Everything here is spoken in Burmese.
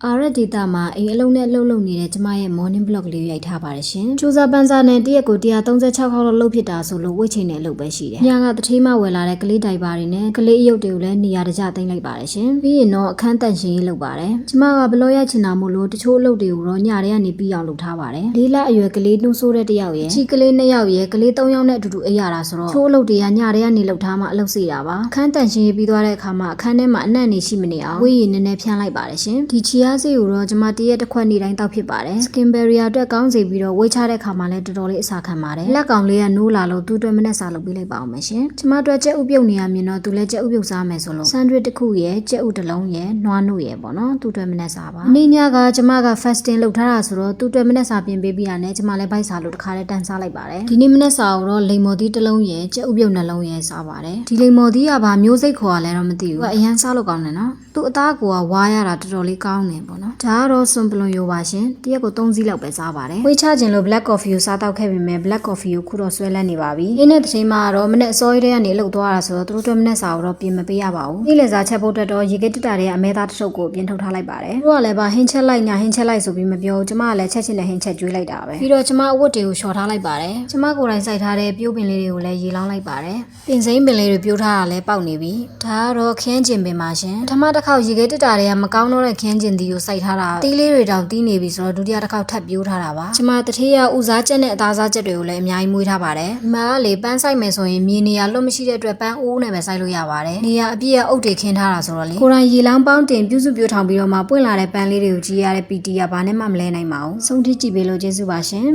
အာရဒေတာမှာအိမ်အလုံးနဲ့လှုပ်နေတဲ့ကျမရဲ့ morning blog လေးရိုက်ထားပါတယ်ရှင်။စူဇာပန်စာနဲ့တရက်ကို136ခေါက်လောက်လှုပ်ဖြစ်တာဆိုလို့ဝိတ်ချိန်နဲ့လှုပ်ပဲရှိတယ်။ညကတထေးမဝယ်လာတဲ့ကလေးတိုင်ပါတွေနဲ့ကလေးအယုတ်တွေကိုလည်းနေရာတကျသိမ်းလိုက်ပါတယ်ရှင်။ပြီးရင်တော့အခန်းတန့်ရှင်းရေးလုပ်ပါတယ်။ကျမကဘလော့ရိုက်ချင်တာမို့လို့တချို့အလုပ်တွေကိုတော့ညထဲကနေပြီးအောင်လုပ်ထားပါတယ်။လေးလအရွယ်ကလေးနှုတ်ဆိုးတဲ့တယောက်ရဲ့ချီကလေး2ယောက်ရဲ့ကလေး3ယောက်နဲ့အတူတူအိပ်ရတာဆိုတော့ချိုးအလုပ်တွေကညထဲကနေလုပ်ထားမှအလုပ်စီတာပါ။အခန်းတန့်ရှင်းရေးပြီးသွားတဲ့အခါမှာအခန်းထဲမှာအနံ့နေရှိမနေအောင်ဝေးရည်နည်းနည်းဖြန်းလိုက်ပါတယ်ရှင်။ဒီချီယားစီကိုတော့ကျမတရက်တစ်ခွက်နေတိုင်းတောက်ဖြစ်ပါတယ် skin barrier အတွက်ကောင်းစေပြီးတော့ဝေးချတဲ့ခါမှာလည်းတော်တော်လေးအစာခံပါတယ်လက်ကောင်လေးကနိုးလာလို့သူ့အတွက်မနဲ့စာလုပ်ပေးလိုက်ပါအောင်မယ်ရှင်ကျမတို့ကြက်ဥပြုတ်နေရမြင်တော့သူလည်းကြက်ဥပြုတ်စားမယ်ဆိုလို့ sandwich တစ်ခုရဲ့ကြက်ဥတစ်လုံးရဲ့နွားနို့ရဲ့ပေါ့နော်သူ့အတွက်မနဲ့စာပါနေ့ညကကျမက fasting လုပ်ထားတာဆိုတော့သူ့အတွက်မနဲ့စာပြင်ပေးပြီးတာနဲ့ကျမလည်းဗိုက်စာလို့တစ်ခါတည်းတန်းစားလိုက်ပါတယ်ဒီနေ့မနဲ့စာကိုတော့လိမ္မော်သီးတစ်လုံးရဲ့ကြက်ဥပြုတ်နှလုံးရဲ့စားပါတယ်ဒီလိမ္မော်သီးကဘာမျိုးစိတ်ခေါ်ရလဲတော့မသိဘူးအရန်စားလို့ကောင်းတယ်နော်သူ့အသားကိုကဝါရတာတော်တော်လေးကောင်းတယ်ပေါ့နော်ဒါကတော့စွန်ပလွန်ရိုပါရှင်တရက်ကို3စီးလောက်ပဲစားပါတယ်ဝေးချခြင်းလို့ black coffee ကိုစားတောက်ခဲ့ပေမဲ့ black coffee ကိုခုတော့ဆွဲလန်းနေပါပြီဒီနေ့တစ်ချိန်မှာတော့မနေ့အစောကြီးတည်းကနေလှုပ်သွားတာဆိုတော့သူတို့မနေ့စာကိုတော့ပြင်မပေးရပါဘူးဒီလေစာချက်ဖို့တက်တော့ရေခဲတက်တာတွေကအမဲသားတစ်ထုပ်ကိုပြင်ထုတ်ထားလိုက်ပါတယ်သူကလည်းပါဟင်းချက်လိုက်ညာဟင်းချက်လိုက်ဆိုပြီးမပြောကျမကလည်းချက်ချင်းနဲ့ဟင်းချက်ကျွေးလိုက်တာပဲပြီးတော့ကျမအဝတ်တွေကိုလျှော်ထားလိုက်ပါတယ်ကျမကိုယ်တိုင်စိုက်ထားတဲ့ပြိုးပင်လေးတွေကိုလည်းရေလောင်းလိုက်ပါတယ်ပင်စိမ်းပင်လေးတွေပြိုးထားတာလည်းပေါက်နေပြီဒါကတော့ခင်းကျင်ပင်ပါရှင်ပထမတစ်ခေါက်ရေခဲတက်တာတွေကမကောင်းတော့တဲ့ခင်းကျင်သီးကိုစိုက်ထားတာတီးလေးတွေတောင်တီးနေပြီဆိုတော့ဒုတိယတစ်ခေါက်ထပ်ပြိုးထားတာပါကျမတထေးရဥစားချက်နဲ့အသားစားချက်တွေကိုလည်းအများကြီးမွေးထားပါတယ်ဒီမှာလေပန်းဆိုင်မယ်ဆိုရင်မြေနေရလွတ်မရှိတဲ့အတွက်ပန်းအိုးနဲ့ပဲစိုက်လို့ရပါတယ်နေရအပြည့်အုပ်တွေခင်းထားတာဆိုတော့လေကိုရိုင်းရေလောင်းပေါင်းတင်ပြုစုပြိုးထောင်ပြီးတော့မှပွင့်လာတဲ့ပန်းလေးတွေကိုကြည့်ရတဲ့ PT ကဘာနဲ့မှမလဲနိုင်ပါဘူးဆုံးထိကြည့်ပေးလို့ကျေးဇူးပါရှင်